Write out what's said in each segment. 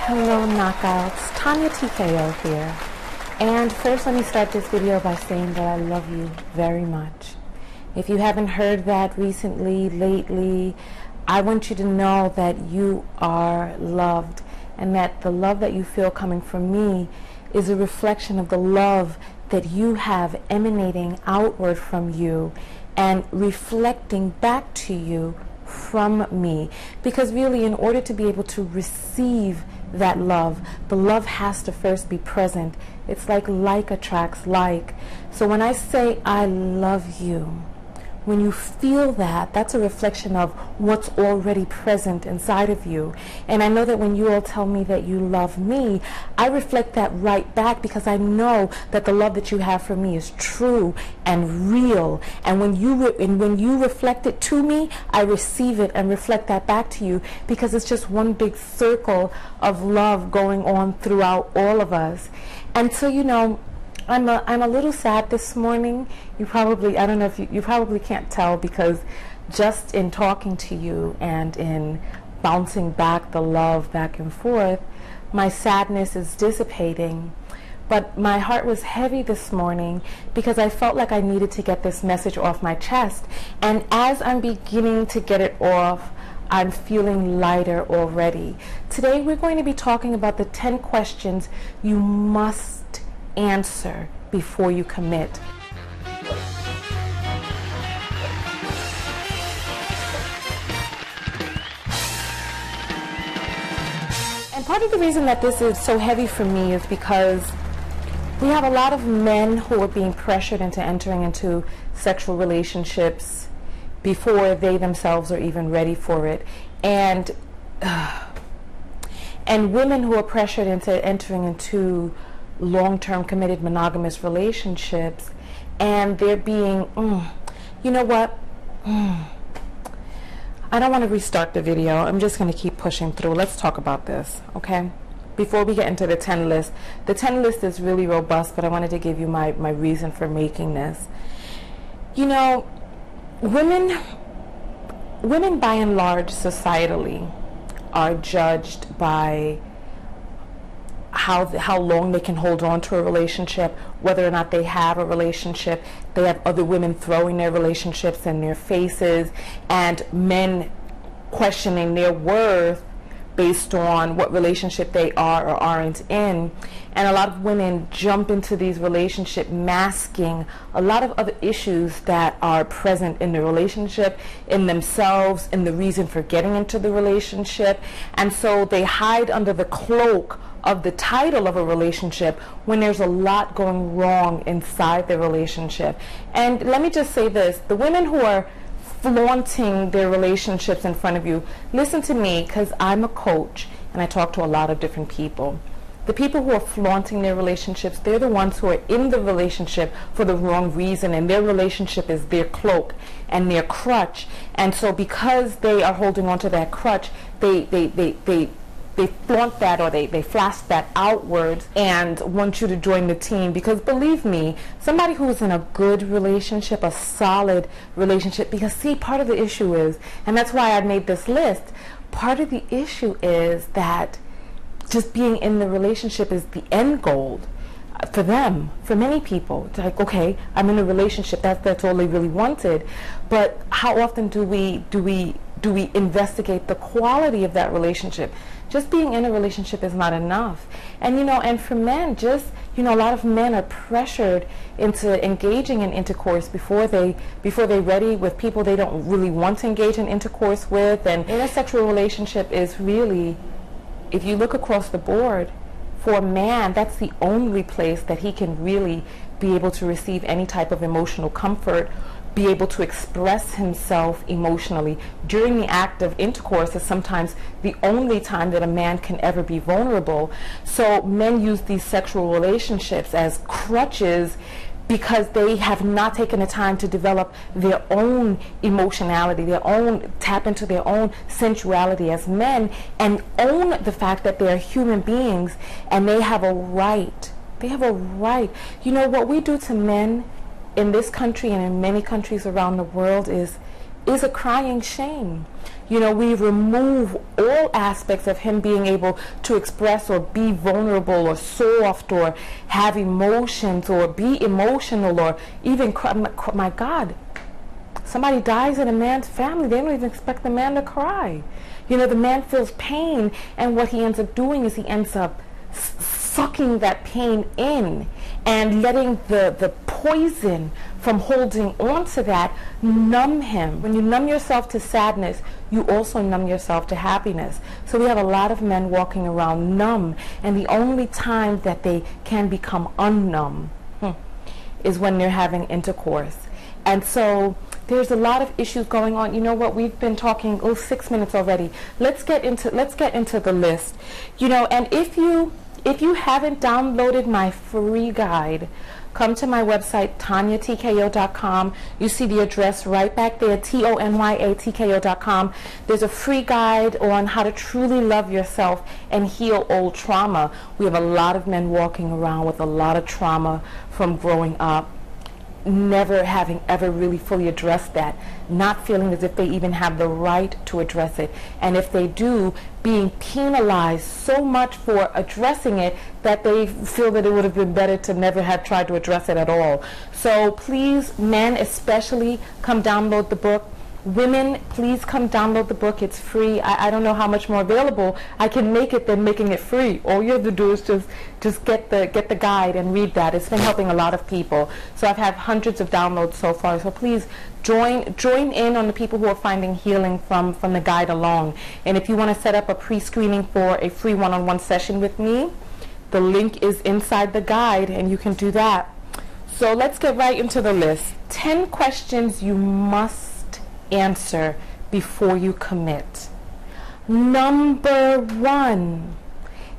Hello knockouts, Tanya TKO here. And first let me start this video by saying that I love you very much. If you haven't heard that recently, lately, I want you to know that you are loved and that the love that you feel coming from me is a reflection of the love that you have emanating outward from you and reflecting back to you from me. Because really, in order to be able to receive that love, the love has to first be present. It's like attracts like. So when I say I love you, when you feel that, that's a reflection of what's already present inside of you. And I know that when you all tell me that you love me, I reflect that right back because I know that the love that you have for me is true and real. And when you reflect it to me, I receive it and reflect that back to you because it's just one big circle of love going on throughout all of us. And so, you know, I'm a little sad this morning. You probably, I don't know if you probably can't tell because just in talking to you and in bouncing back the love back and forth, my sadness is dissipating. But my heart was heavy this morning because I felt like I needed to get this message off my chest. And as I'm beginning to get it off, I'm feeling lighter already. Today we're going to be talking about the 10 questions you must answer before you commit. And part of the reason that this is so heavy for me is because we have a lot of men who are being pressured into entering into sexual relationships before they themselves are even ready for it, and women who are pressured into entering into long-term committed monogamous relationships, and they're being you know what, I don't want to restart the video. I'm just going to keep pushing through. Let's talk about this, okay? Before we get into the 10 list. The 10 list is really robust, but I wanted to give you my reason for making this. You know, women by and large societally are judged by how long they can hold on to a relationship, whether or not they have a relationship. They have other women throwing their relationships in their faces, and men questioning their worth based on what relationship they are or aren't in. And a lot of women jump into these relationships masking a lot of other issues that are present in the relationship, in themselves, in the reason for getting into the relationship. And so they hide under the cloak of the title of a relationship when there's a lot going wrong inside the relationship. And let me just say this, the women who are flaunting their relationships in front of you, listen to me, because I'm a coach and I talk to a lot of different people. The people who are flaunting their relationships, they're the ones who are in the relationship for the wrong reason, and their relationship is their cloak and their crutch. And so because they are holding on to that crutch, they flaunt that, or they flash that outwards and want you to join the team. Because believe me, somebody who's in a good relationship, a solid relationship, because see, part of the issue is, and that's why I made this list, part of the issue is that just being in the relationship is the end goal for them, for many people. It's like, okay, I'm in a relationship, that's all they really wanted. But how often do we investigate the quality of that relationship? Just being in a relationship is not enough. And you know, and for men, just, you know, a lot of men are pressured into engaging in intercourse before they're ready with people they don't really want to engage in intercourse with. And in a sexual relationship is really, if you look across the board, for a man, that's the only place that he can really be able to receive any type of emotional comfort, be able to express himself emotionally. During the act of intercourse is sometimes the only time that a man can ever be vulnerable. So men use these sexual relationships as crutches because they have not taken the time to develop their own emotionality, tap into their own sensuality as men, and own the fact that they're human beings and they have a right. They have a right. You know, what we do to men in this country and in many countries around the world is a crying shame. You know, we remove all aspects of him being able to express or be vulnerable or soft or have emotions or be emotional or even cry. My God, somebody dies in a man's family, they don't even expect the man to cry. You know, the man feels pain, and what he ends up doing is he ends up sucking that pain in and letting the poison from holding on to that numb him. When you numb yourself to sadness, you also numb yourself to happiness. So we have a lot of men walking around numb, and the only time that they can become unnumb is when they're having intercourse. And so there's a lot of issues going on. You know what? We've been talking 6 minutes already. Let's get into the list. You know, and if you haven't downloaded my free guide, come to my website, TonyaTKO.com. You see the address right back there, TonyaTKO.com. There's a free guide on how to truly love yourself and heal old trauma. We have a lot of men walking around with a lot of trauma from growing up, never having ever really fully addressed that, not feeling as if they even have the right to address it, and if they do, being penalized so much for addressing it that they feel that it would have been better to never have tried to address it at all. So please, men especially, come download the book. Women, please come download the book. It's free. I don't know how much more available I can make it than making it free. All you have to do is just get the guide and read that. It's been helping a lot of people. So I've had hundreds of downloads so far. So please join in on the people who are finding healing from the guide alone. And if you want to set up a pre-screening for a free one-on-one session with me, the link is inside the guide, and you can do that. So let's get right into the list. 10 questions you must answer before you commit. Number 1,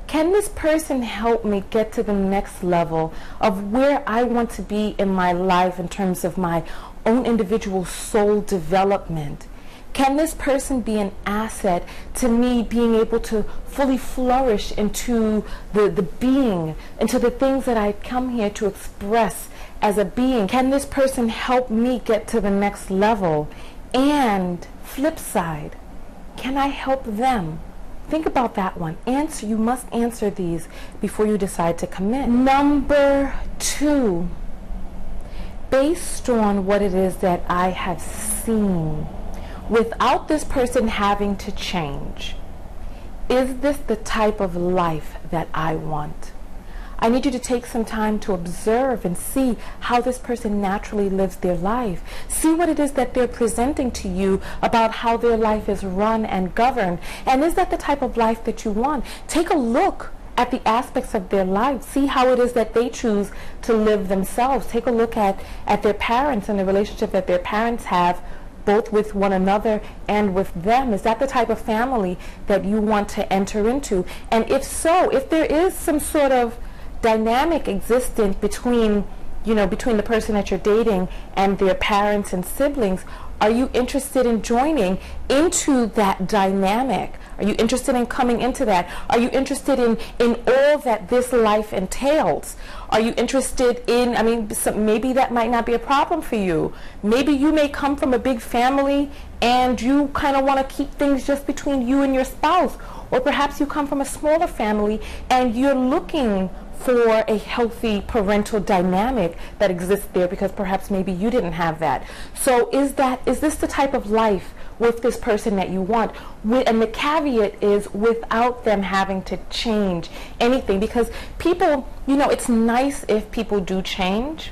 can this person help me get to the next level of where I want to be in my life in terms of my own individual soul development? Can this person be an asset to me being able to fully flourish into the being, into the things that I come here to express as a being? Can this person help me get to the next level? And flip side, can I help them? Think about that one. You must answer these before you decide to commit. Number 2, based on what it is that I have seen, without this person having to change, is this the type of life that I want? I need you to take some time to observe and see how this person naturally lives their life. See what it is that they're presenting to you about how their life is run and governed. And is that the type of life that you want? Take a look at the aspects of their life. See how it is that they choose to live themselves. Take a look at their parents and the relationship that their parents have, both with one another and with them. Is that the type of family that you want to enter into? And if so, if there is some sort of dynamic existent between the person that you're dating and their parents and siblings, are you interested in joining into that dynamic? Are you interested in coming into that? Are you interested in all that this life entails? Are you interested in, maybe that might not be a problem for you. Maybe you may come from a big family and you kind of want to keep things just between you and your spouse. Or perhaps you come from a smaller family and you're looking for a healthy parental dynamic that exists there because perhaps maybe you didn't have that. So is this the type of life with this person that you want? And the caveat is without them having to change anything, because people, it's nice if people do change,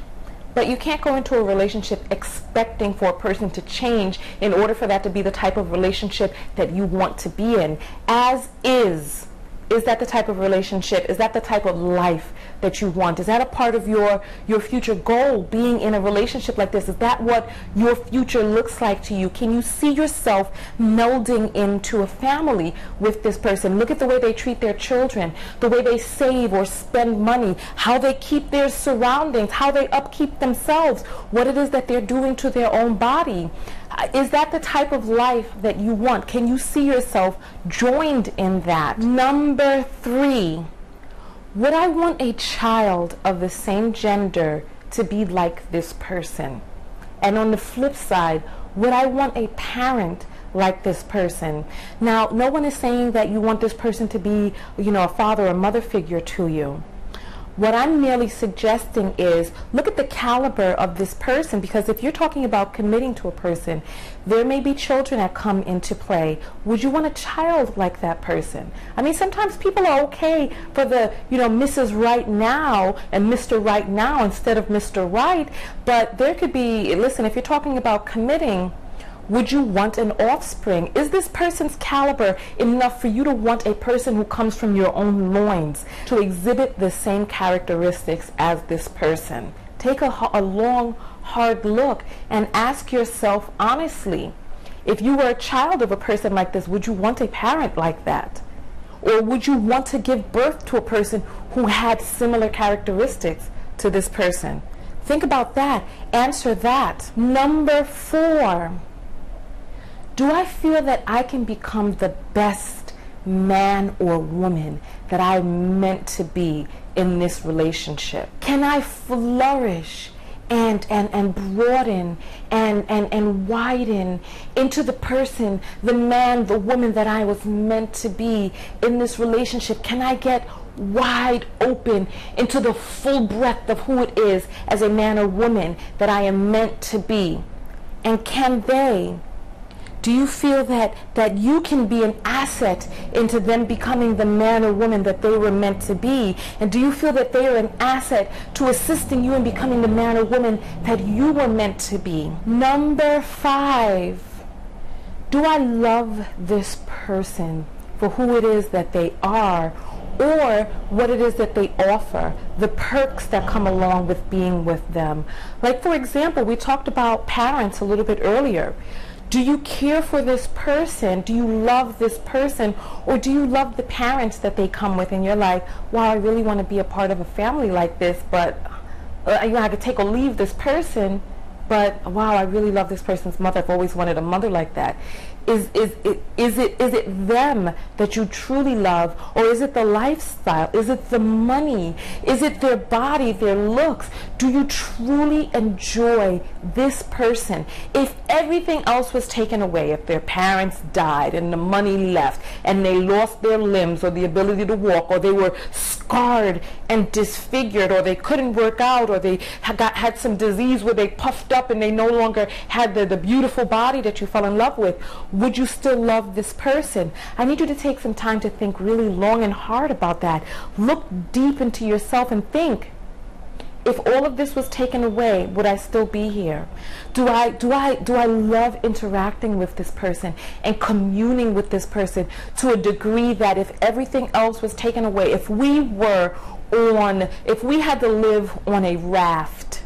but you can't go into a relationship expecting for a person to change in order for that to be the type of relationship that you want to be in. As is that the type of relationship? Is that the type of life that you want? Is that a part of your future goal, being in a relationship like this? Is that what your future looks like to you? Can you see yourself melding into a family with this person? Look at the way they treat their children, the way they save or spend money, how they keep their surroundings, how they upkeep themselves, what it is that they're doing to their own body. Is that the type of life that you want? Can you see yourself joined in that? Number 3, would I want a child of the same gender to be like this person? And on the flip side, would I want a parent like this person. Now, no one is saying that you want this person to be, a father or mother figure to you. What I'm merely suggesting is look at the caliber of this person, because if you're talking about committing to a person, there may be children that come into play. Would you want a child like that person? I mean, sometimes people are okay for the, Mrs. Right Now and Mr. Right Now instead of Mr. Right, but there could be, listen, if you're talking about committing, would you want an offspring? Is this person's caliber enough for you to want a person who comes from your own loins to exhibit the same characteristics as this person? Take a long, hard look and ask yourself honestly, if you were a child of a person like this, would you want a parent like that? Or would you want to give birth to a person who had similar characteristics to this person? Think about that. Answer that. Number 4. Do I feel that I can become the best man or woman that I'm meant to be in this relationship? Can I flourish and broaden and widen into the person, the man, the woman that I was meant to be in this relationship? Can I get wide open into the full breadth of who it is as a man or woman that I am meant to be? And do you feel that you can be an asset into them becoming the man or woman that they were meant to be? And do you feel that they are an asset to assisting you in becoming the man or woman that you were meant to be? Number 5, do I love this person for who it is that they are, or what it is that they offer, the perks that come along with being with them? Like, for example, we talked about parents a little bit earlier. Do you care for this person? Do you love this person? Or do you love the parents that they come with and you're like, wow, I really want to be a part of a family like this, but I have to take or leave this person, but wow, I really love this person's mother. I've always wanted a mother like that. Is it them that you truly love, or is it the lifestyle? Is it the money? Is it their body, their looks? Do you truly enjoy this person? If everything else was taken away, if their parents died and the money left and they lost their limbs or the ability to walk, or they were scarred and disfigured, or they couldn't work out, or they had some disease where they puffed up and they no longer had the beautiful body that you fell in love with, would you still love this person? I need you to take some time to think really long and hard about that. Look deep into yourself and think, if all of this was taken away, would I still be here? Do I love interacting with this person and communing with this person to a degree that if everything else was taken away, if we had to live on a raft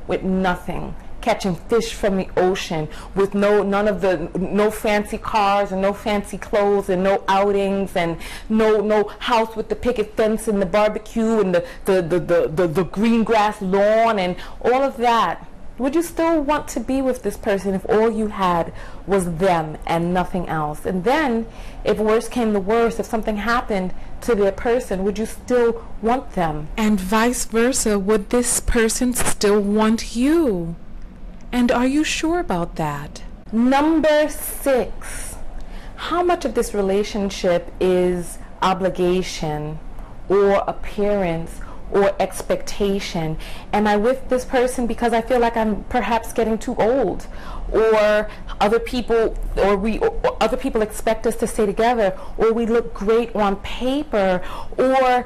with nothing, catching fish from the ocean with no fancy cars and no fancy clothes and no outings and no house with the picket fence and the barbecue and the green grass lawn and all of that, would you still want to be with this person if all you had was them and nothing else? And then, if worse came to worse, if something happened to their person, would you still want them? And vice versa, would this person still want you? And are you sure about that? Number 6, how much of this relationship is obligation or appearance or expectation? Am I with this person because I feel like I'm perhaps getting too old, or other people expect us to stay together, or we look great on paper, or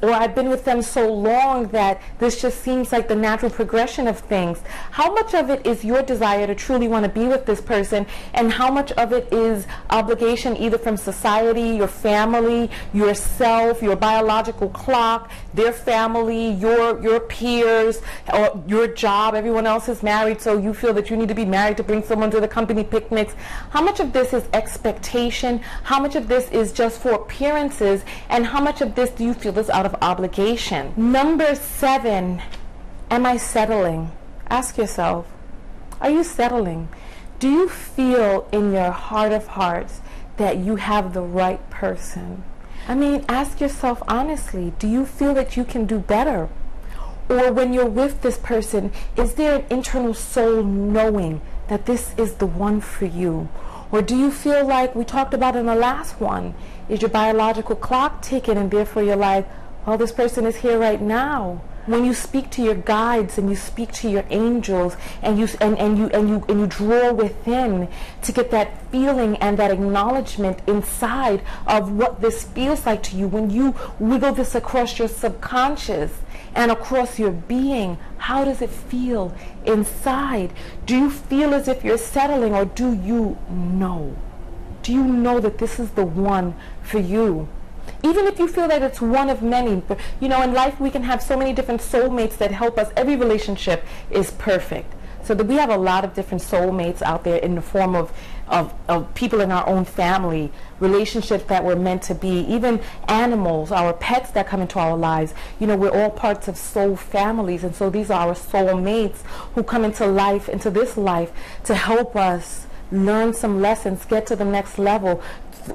I've been with them so long that this just seems like the natural progression of things? How much of it is your desire to truly want to be with this person, and how much of it is obligation, either from society, your family, yourself, your biological clock, their family, your peers, or your job? Everyone else is married, so you feel that you need to be married to bring someone to the company picnics. How much of this is expectation? How much of this is just for appearances? And how much of this do you feel is out of obligation? Number 7, am I settling? Ask yourself, are you settling? Do you feel in your heart of hearts that you have the right person? I mean, ask yourself honestly, do you feel that you can do better? Or when you're with this person, is there an internal soul knowing that this is the one for you? Or do you feel like, we talked about in the last one, is your biological clock ticking, and therefore you're like, well, this person is here right now. When you speak to your guides and you speak to your angels and you draw within to get that feeling and that acknowledgement inside of what this feels like to you, when you wiggle this across your subconscious and across your being, how does it feel inside? Do you feel as if you're settling, or do you know? Do you know that this is the one for you? Even if you feel that it's one of many, but you know, in life we can have so many different soulmates that help us. Every relationship is perfect. So that we have a lot of different soulmates out there in the form of people in our own family, relationships that were meant to be, even animals, our pets that come into our lives. You know, we're all parts of soul families, and so these are our soulmates who come into life, into this life, to help us learn some lessons, get to the next level,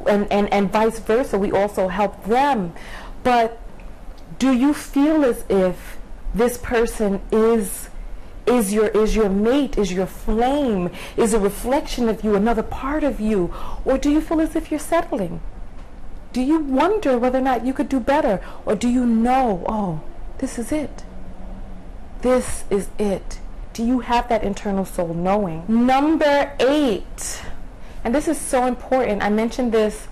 and vice versa. We also help them. But do you feel as if this person is your mate, is your flame, is a reflection of you, another part of you? Or do you feel as if you're settling? Do you wonder whether or not you could do better? Or do you know, oh, this is it? This is it. Do you have that internal soul knowing? Number 8. And this is so important. I mentioned this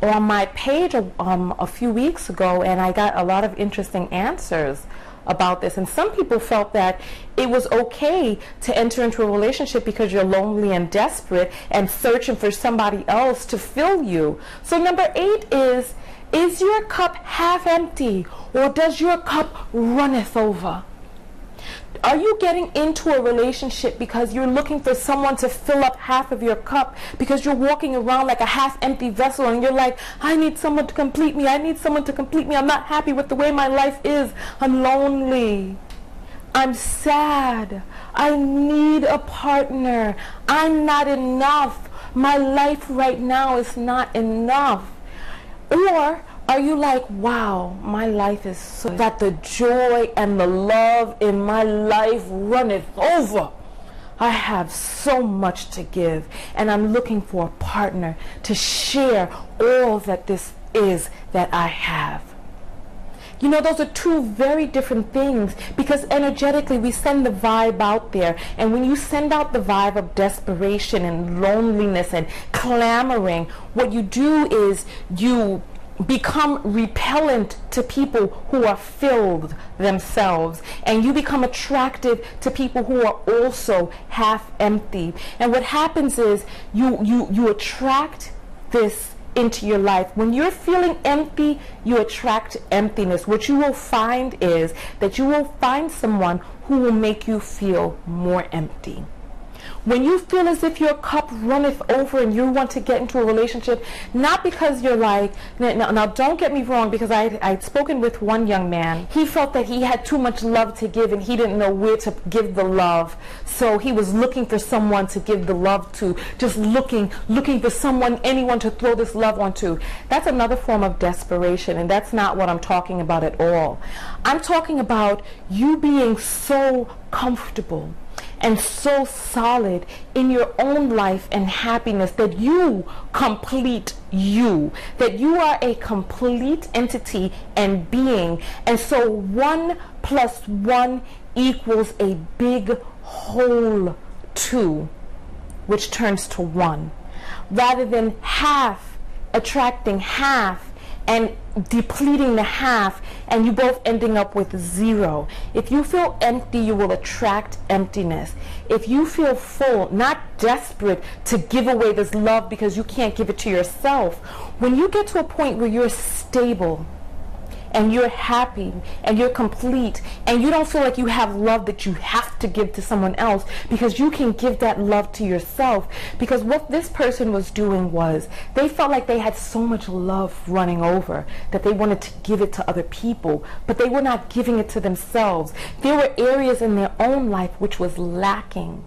on my page a few weeks ago, and I got a lot of interesting answers about this. And some people felt that it was okay to enter into a relationship because you're lonely and desperate and searching for somebody else to fill you. So number 8 is your cup half empty, or does your cup runneth over? Are you getting into a relationship because you're looking for someone to fill up half of your cup, because you're walking around like a half-empty vessel and you're like, I need someone to complete me, I need someone to complete me, I'm not happy with the way my life is, I'm lonely, I'm sad, I need a partner, I'm not enough, my life right now is not enough? Or are you like, wow, my life is so that the joy and the love in my life runneth over. I have so much to give, and I'm looking for a partner to share all that this is that I have. You know, those are two very different things, because energetically we send the vibe out there, and when you send out the vibe of desperation and loneliness and clamoring, what you do is you become repellent to people who are filled themselves, and you become attractive to people who are also half empty. And what happens is you attract this into your life. When you're feeling empty, you attract emptiness. What you will find is that you will find someone who will make you feel more empty. When you feel as if your cup runneth over and you want to get into a relationship, not because you're like, now don't get me wrong, because I'd spoken with one young man. He felt that he had too much love to give and he didn't know where to give the love. So he was looking for someone to give the love to, just looking for someone, anyone to throw this love onto. That's another form of desperation, and that's not what I'm talking about at all. I'm talking about you being so comfortable and so solid in your own life and happiness that you complete you, that you are a complete entity and being, and so 1 + 1 equals a big whole 2, which turns to 1, rather than half attracting half and depleting the half, and you both ending up with 0. If you feel empty, you will attract emptiness. If you feel full, not desperate to give away this love because you can't give it to yourself, when you get to a point where you're stable and you're happy and you're complete and you don't feel like you have love that you have to give to someone else, because you can give that love to yourself. Because what this person was doing was they felt like they had so much love running over that they wanted to give it to other people, but they were not giving it to themselves. There were areas in their own life which was lacking.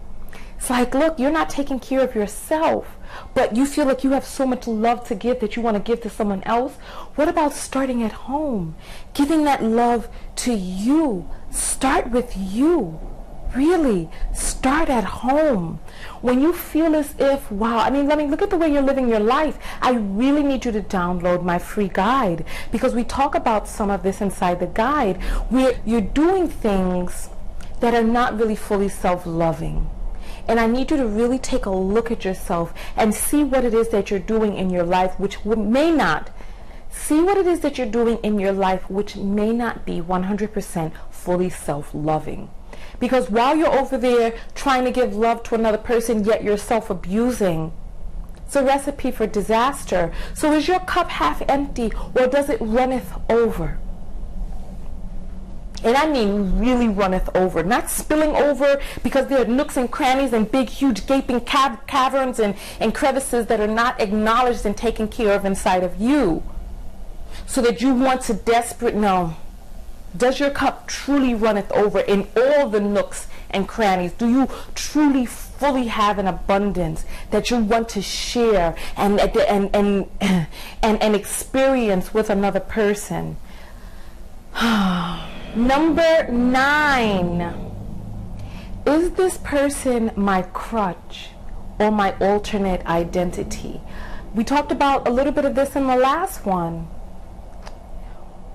It's like, look, you're not taking care of yourself, but you feel like you have so much love to give that you want to give to someone else. What about starting at home? Giving that love to you. Start with you. Really, start start at home. When you feel as if, wow, I mean, look at the way you're living your life. I really need you to download my free guide, because we talk about some of this inside the guide, where you're doing things that are not really fully self-loving. And I need you to really take a look at yourself and see what it is that you're doing in your life, which may not. See what it is that you're doing in your life, which may not be 100% fully self-loving. Because while you're over there trying to give love to another person, yet you're self-abusing, it's a recipe for disaster. So is your cup half empty, or does it runneth over? And I mean really runneth over, not spilling over because there are nooks and crannies and big, huge, gaping caverns and crevices that are not acknowledged and taken care of inside of you. So that you want to no. Does your cup truly runneth over in all the nooks and crannies? Do you truly, fully have an abundance that you want to share and experience with another person? Number 9. Is this person my crutch or my alternate identity? We talked about a little bit of this in the last one.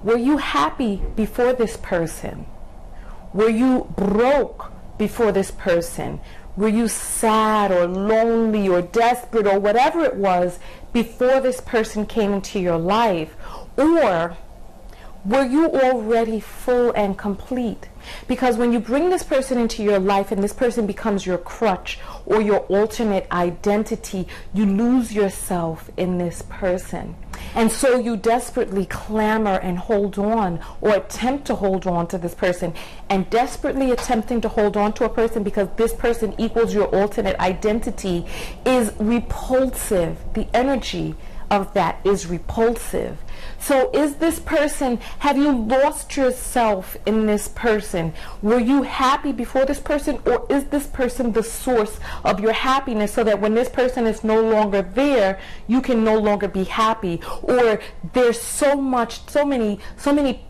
Were you happy before this person? Were you broke before this person? Were you sad or lonely or desperate or whatever it was before this person came into your life? Or were you already full and complete? Because when you bring this person into your life and this person becomes your crutch or your alternate identity, you lose yourself in this person. And so you desperately clamor and hold on, or attempt to hold on to this person, and desperately attempting to hold on to a person because this person equals your alternate identity is repulsive. The energy of that is repulsive. So is this person, have you lost yourself in this person? Were you happy before this person, or is this person the source of your happiness, so that when this person is no longer there, you can no longer be happy? Or there's so many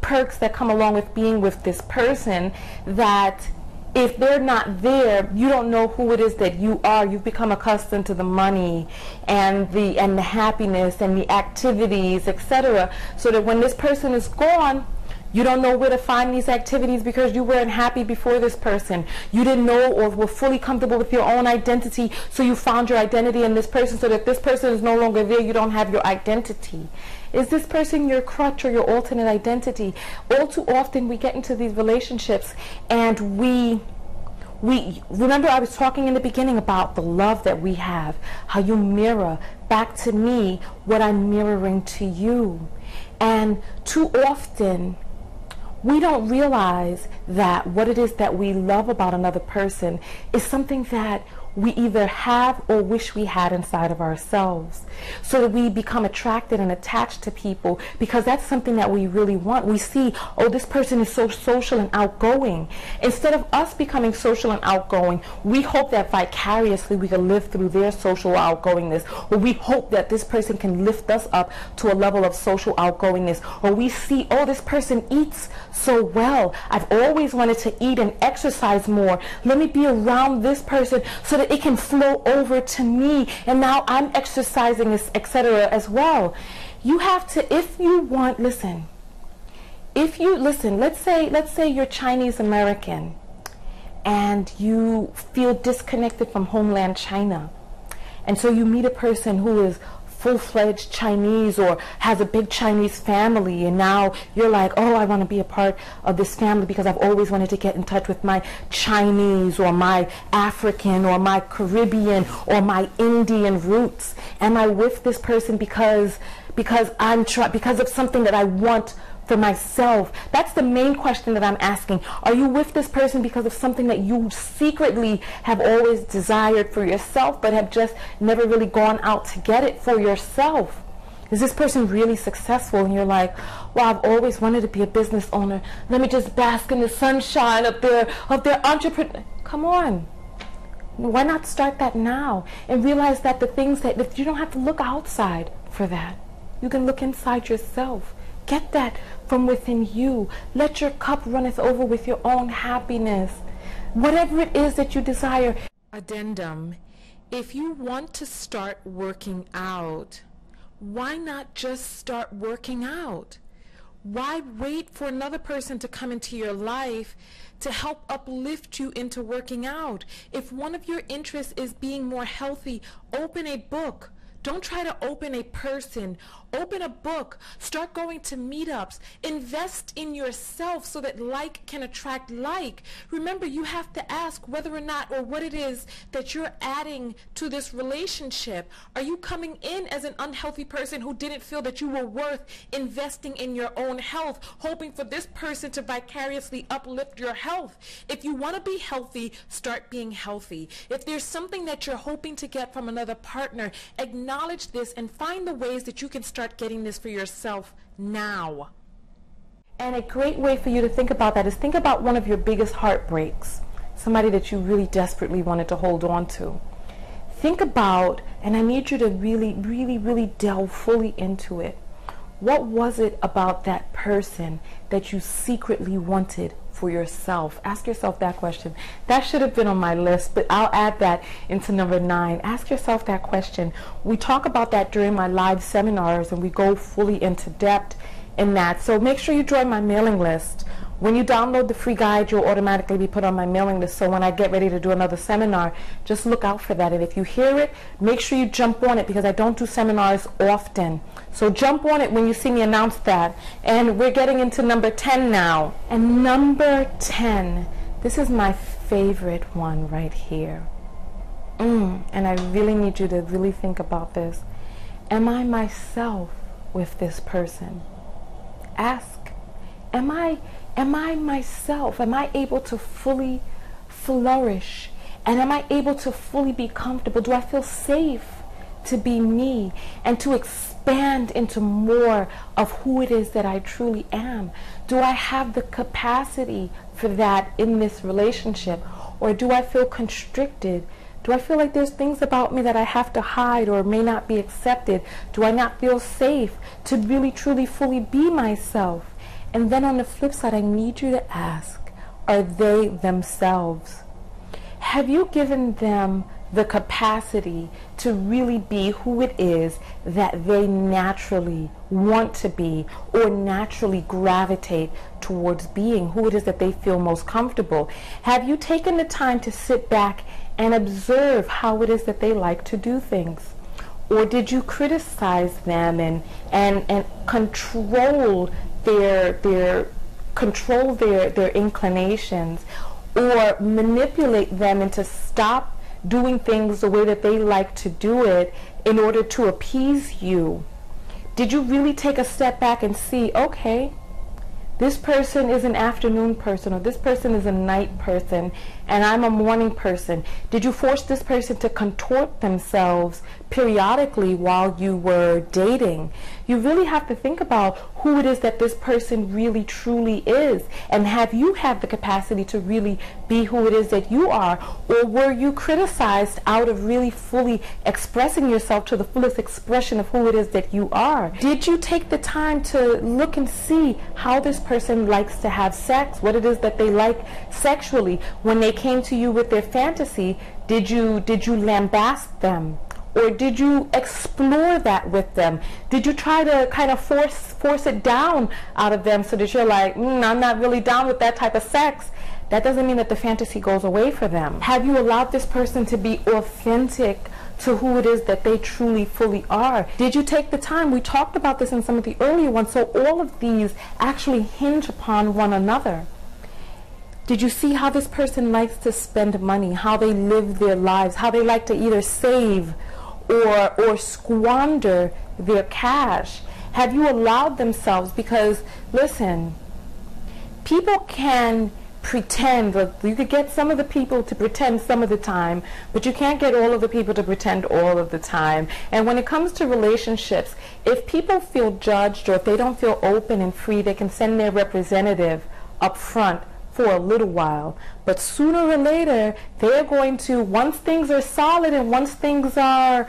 perks that come along with being with this person that if they're not there, you don't know who it is that you are. You've become accustomed to the money and the happiness and the activities, etc. So that when this person is gone, you don't know where to find these activities because you weren't happy before this person. You didn't know or were fully comfortable with your own identity, so you found your identity in this person, so that this person is no longer there, you don't have your identity. Is this person your crutch or your alternate identity? All too often we get into these relationships and we remember I was talking in the beginning about the love that we have, how you mirror back to me what I'm mirroring to you. And too often we don't realize that what it is that we love about another person is something that we either have or wish we had inside of ourselves, so that we become attracted and attached to people because that's something that we really want. We see, oh, this person is so social and outgoing. Instead of us becoming social and outgoing, we hope that vicariously we can live through their social outgoingness, or we hope that this person can lift us up to a level of social outgoingness, or we see, oh, this person eats so well. I've always wanted to eat and exercise more. Let me be around this person so that it can flow over to me, and now I'm exercising, etc. as well. You have to, if you want, let's say you're Chinese American and you feel disconnected from homeland China, and so you meet a person who is full-fledged Chinese or has a big Chinese family, and now you're like, oh, I want to be a part of this family because I've always wanted to get in touch with my Chinese or my African or my Caribbean or my Indian roots. Am I with this person because of something that I want for myself? That's the main question that I'm asking. Are you with this person because of something that you secretly have always desired for yourself but have just never really gone out to get it for yourself? Is this person really successful and you're like, well, I've always wanted to be a business owner. Let me just bask in the sunshine of their entrepreneur. Come on. Why not start that now and realize that the things that you don't have to look outside for that. You can look inside yourself. Get that from within you. Let your cup runneth over with your own happiness. whatever it is that you desire. Addendum: if you want to start working out, why not just start working out? Why wait for another person to come into your life to help uplift you into working out? If one of your interests is being more healthy, open a book. Don't try to open a person. Open a book. Start going to meetups. Invest in yourself so that like can attract like. Remember, you have to ask whether or not or what it is that you're adding to this relationship. Are you coming in as an unhealthy person who didn't feel that you were worth investing in your own health, hoping for this person to vicariously uplift your health? If you want to be healthy, start being healthy. If there's something that you're hoping to get from another partner, acknowledge this and find the ways that you can start getting this for yourself now. And a great way for you to think about that is think about one of your biggest heartbreaks, somebody that you really desperately wanted to hold on to. Think about, and I need you to really delve fully into it. What was it about that person that you secretly wanted for yourself? Ask yourself that question. That should have been on my list, but I'll add that into number 9. Ask yourself that question. We talk about that during my live seminars, and we go fully into depth in that. So make sure you join my mailing list. When you download the free guide, you'll automatically be put on my mailing list. So when I get ready to do another seminar, just look out for that. And if you hear it, make sure you jump on it, because I don't do seminars often. So jump on it when you see me announce that. And we're getting into number 10 now. And number 10, this is my favorite one right here. And I really need you to really think about this. Am I myself with this person? Ask. Am I myself? Am I able to fully flourish? And am I able to fully be comfortable? Do I feel safe to be me and to expand into more of who it is that I truly am? Do I have the capacity for that in this relationship? Or do I feel constricted? Do I feel like there's things about me that I have to hide or may not be accepted? Do I not feel safe to really, truly, fully be myself? And then on the flip side, I need you to ask, are they themselves? Have you given them the capacity to really be who it is that they naturally want to be or naturally gravitate towards being, who it is that they feel most comfortable? Have you taken the time to sit back and observe how it is that they like to do things? Or did you criticize them and control their inclinations, or manipulate them into stop doing things the way that they like to do it in order to appease you? Did you really take a step back and see, okay, this person is an afternoon person, or this person is a night person, and I'm a morning person? Did you force this person to contort themselves periodically while you were dating? You really have to think about who it is that this person really truly is, and have you had the capacity to really be who it is that you are? Or were you criticized out of really fully expressing yourself to the fullest expression of who it is that you are? Did you take the time to look and see how this person likes to have sex, what it is that they like sexually? When they came to you with their fantasy, did you lambast them? Or did you explore that with them? Did you try to kind of force it down out of them so that you're like, I'm not really down with that type of sex? That doesn't mean that the fantasy goes away for them. Have you allowed this person to be authentic to who it is that they truly, fully are? Did you take the time? We talked about this in some of the earlier ones, so all of these actually hinge upon one another. Did you see how this person likes to spend money, how they live their lives, how they like to either save or squander their cash? Have you allowed themselves? Because listen, people can pretend. You could get some of the people to pretend some of the time, but you can't get all of the people to pretend all of the time. And when it comes to relationships, if people feel judged or if they don't feel open and free, they can send their representative up front for a little while, but sooner or later they're going to, once things are solid and once things are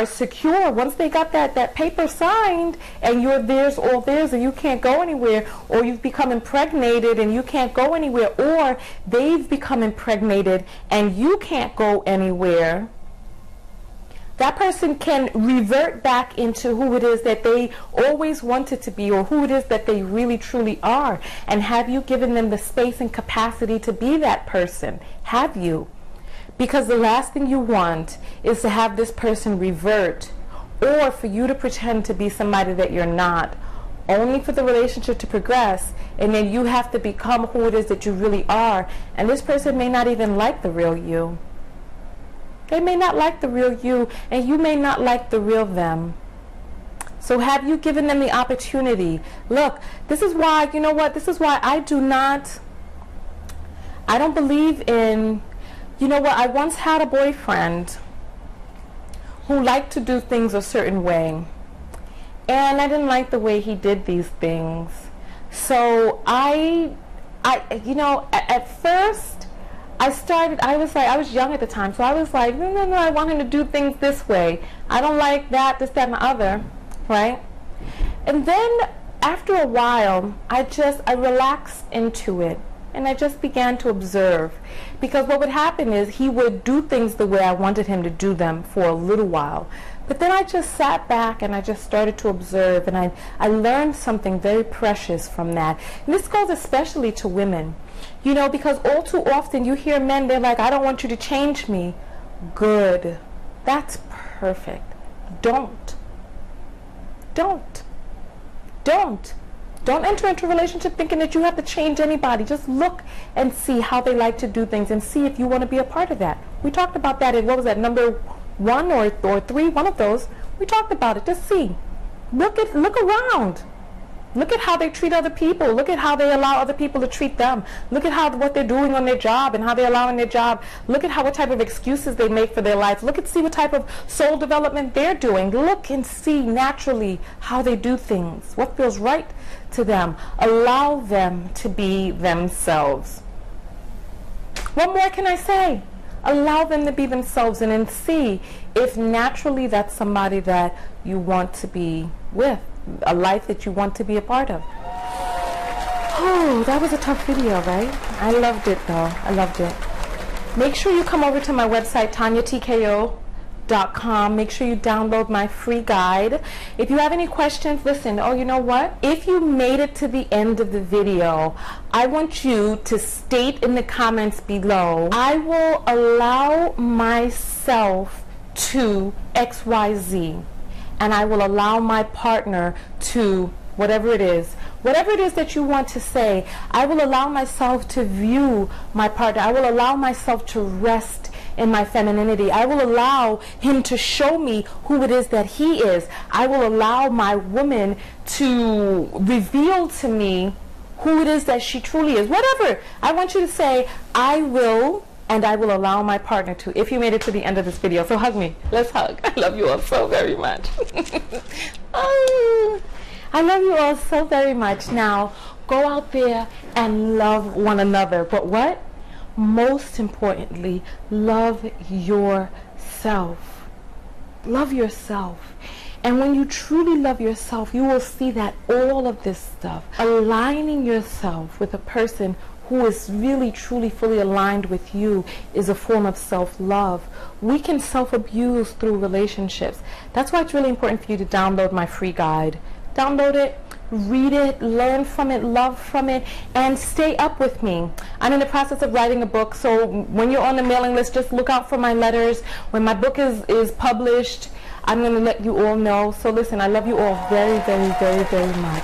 secure, once they got that paper signed and you're theirs, all theirs, and you can't go anywhere, or you've become impregnated and you can't go anywhere, or they've become impregnated and you can't go anywhere, that person can revert back into who it is that they always wanted to be, or who it is that they really truly are. And have you given them the space and capacity to be that person? Have you? Because the last thing you want is to have this person revert, or for you to pretend to be somebody that you're not, only for the relationship to progress, and then you have to become who it is that you really are, and this person may not even like the real you. They may not like the real you, and you may not like the real them. So have you given them the opportunity? Look, this is why, you know what, this is why I don't believe in, you know what, I once had a boyfriend who liked to do things a certain way, and I didn't like the way he did these things. So I you know, at first, I was young at the time, so I was like, no, I want him to do things this way. I don't like that, this, that, and the other, right? And then after a while, I relaxed into it, and I just began to observe. Because what would happen is he would do things the way I wanted him to do them for a little while. But then I just sat back and I just started to observe, and I learned something very precious from that. And this goes especially to women. You know, because all too often you hear men, they're like, I don't want you to change me. Good. That's perfect. Don't enter into a relationship thinking that you have to change anybody. Just look and see how they like to do things and see if you want to be a part of that. We talked about that in, what was that, number 1 or 3, one of those. We talked about it. Just see. Look around. Look at how they treat other people. Look at how they allow other people to treat them. Look at what they're doing on their job and how they're allowing their job. Look at what type of excuses they make for their life. See what type of soul development they're doing. Look and see naturally how they do things, what feels right to them. Allow them to be themselves. What more can I say? Allow them to be themselves, and then see if naturally that's somebody that you want to be with. A life that you want to be a part of. Oh, that was a tough video, right? I loved it though. I loved it. Make sure you come over to my website, TanyaTKO.com. Make sure you download my free guide. If you have any questions, listen, you know what? If you made it to the end of the video, I want you to state in the comments below, I will allow myself to XYZ. And I will allow my partner to whatever it is that you want to say. I will allow myself to view my partner. I will allow myself to rest in my femininity. I will allow him to show me who it is that he is. I will allow my woman to reveal to me who it is that she truly is. Whatever. I want you to say, I will. And I will allow my partner to, if you made it to the end of this video. So hug me. Let's hug. I love you all so very much. Oh, I love you all so very much. Now, go out there and love one another. But what? Most importantly, love yourself. Love yourself. And when you truly love yourself, you will see that all of this stuff, aligning yourself with a person who is really, truly, fully aligned with you, is a form of self-love. We can self-abuse through relationships. That's why it's really important for you to download my free guide. Download it, read it, learn from it, love from it, and stay up with me. I'm in the process of writing a book, so when you're on the mailing list, just look out for my letters. When my book is published, I'm going to let you all know. So listen, I love you all very, very, very, very much.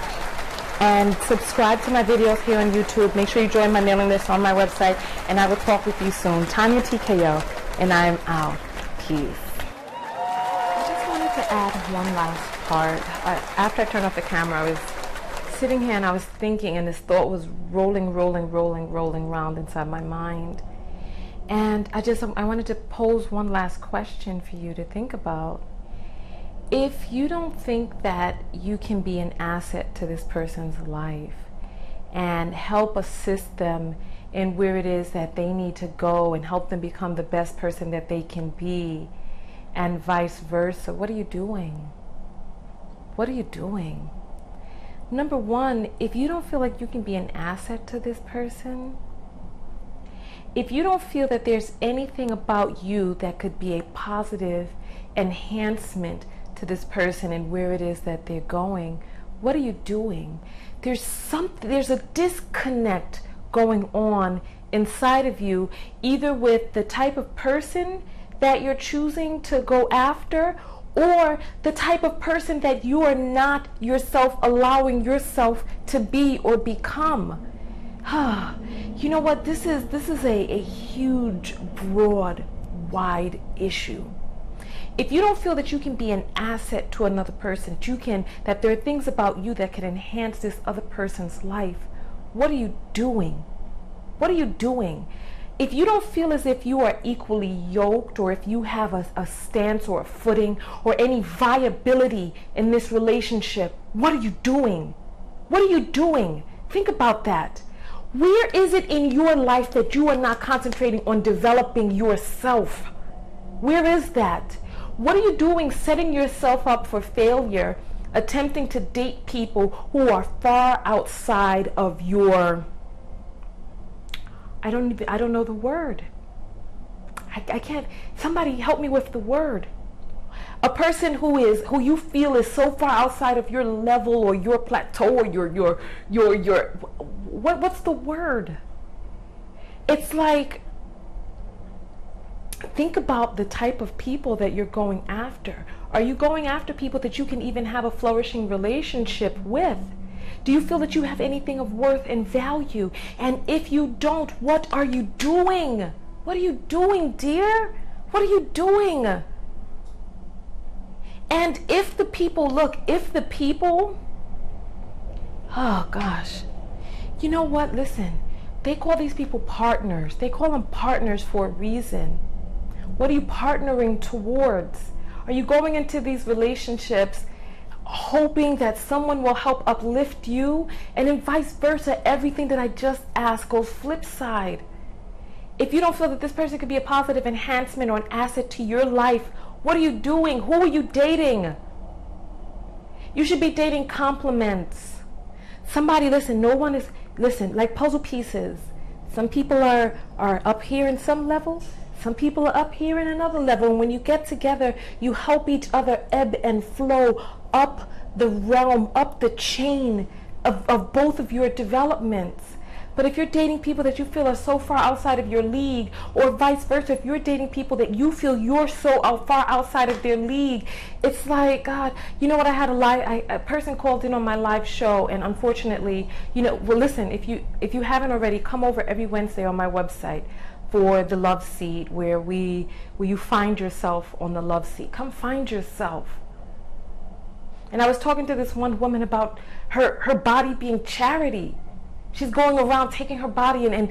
And subscribe to my videos here on YouTube. Make sure you join my mailing list on my website, and I will talk with you soon. Tanya TKO, and I'm out. Peace. I just wanted to add one last part. After I turned off the camera, I was sitting here and I was thinking, and this thought was rolling around inside my mind. And I wanted to pose one last question for you to think about. If you don't think that you can be an asset to this person's life, and help assist them in where it is that they need to go and help them become the best person that they can be, and vice versa. What are you doing? What are you doing? Number one, if you don't feel like you can be an asset to this person, if you don't feel that there's anything about you that could be a positive enhancement to this person and where it is that they're going, what are you doing? There's a disconnect going on inside of you, either with the type of person that you're choosing to go after, or the type of person that you are not yourself allowing yourself to be or become. You know what? This is a huge, broad, wide issue. If you don't feel that you can be an asset to another person, that there are things about you that can enhance this other person's life, what are you doing? What are you doing? If you don't feel as if you are equally yoked, or if you have a stance or a footing or any viability in this relationship, what are you doing? What are you doing? Think about that. Where is it in your life that you are not concentrating on developing yourself? Where is that? What are you doing setting yourself up for failure, attempting to date people who are far outside of your, I don't know the word. I can't, somebody help me with the word. A person who you feel is so far outside of your level or your plateau or your what's the word? It's like, think about the type of people that you're going after. Are you going after people that you can even have a flourishing relationship with? Do you feel that you have anything of worth and value? And if you don't, what are you doing? What are you doing, dear? What are you doing? And if the people, oh gosh, you know what? Listen, they call these people partners. They call them partners for a reason. What are you partnering towards? Are you going into these relationships hoping that someone will help uplift you? And then vice versa, everything that I just asked goes flip side. If you don't feel that this person could be a positive enhancement or an asset to your life, what are you doing? Who are you dating? You should be dating compliments. Somebody, listen, like puzzle pieces. Some people are up here in some level. Some people are up here in another level. And when you get together, you help each other ebb and flow up the realm, up the chain of both of your developments. But if you're dating people that you feel are so far outside of your league, or vice versa, if you're dating people that you feel you're so far outside of their league, it's like, God, you know what, I had a person called in on my live show, and unfortunately, well, listen, if you haven't already, come over every Wednesday on my website for the love seat, where you find yourself on the love seat. Come find yourself. And I was talking to this one woman about her body being charity. She's going around taking her body and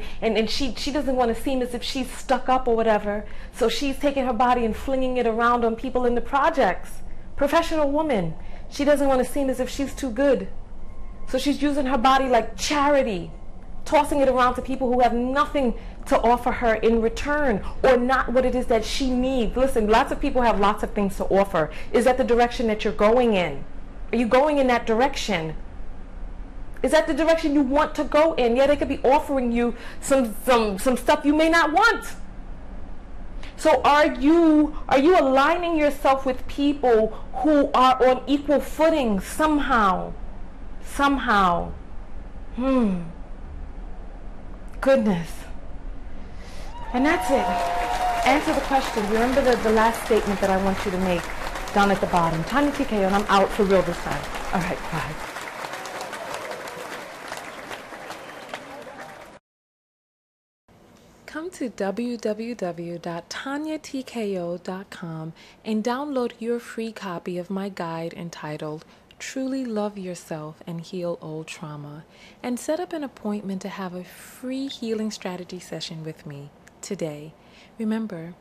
she doesn't want to seem as if she's stuck up or whatever. So she's taking her body and flinging it around on people in the projects. Professional woman. She doesn't want to seem as if she's too good. So she's using her body like charity, tossing it around to people who have nothing to offer her in return, or not what it is that she needs. Listen, lots of people have lots of things to offer. Is that the direction that you're going in? Are you going in that direction? Is that the direction you want to go in? Yeah, they could be offering you some stuff you may not want. So are you aligning yourself with people who are on equal footing somehow? Somehow. Goodness. And that's it. Answer the question. Remember the last statement that I want you to make down at the bottom. Tanya TKO, and I'm out for real this time. All right, bye. Come to www.tanyatko.com and download your free copy of my guide entitled Truly Love Yourself and Heal Old Trauma, and set up an appointment to have a free healing strategy session with me today. Remember,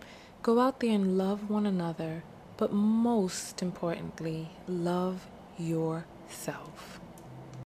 go out there and love one another, but most importantly, love yourself.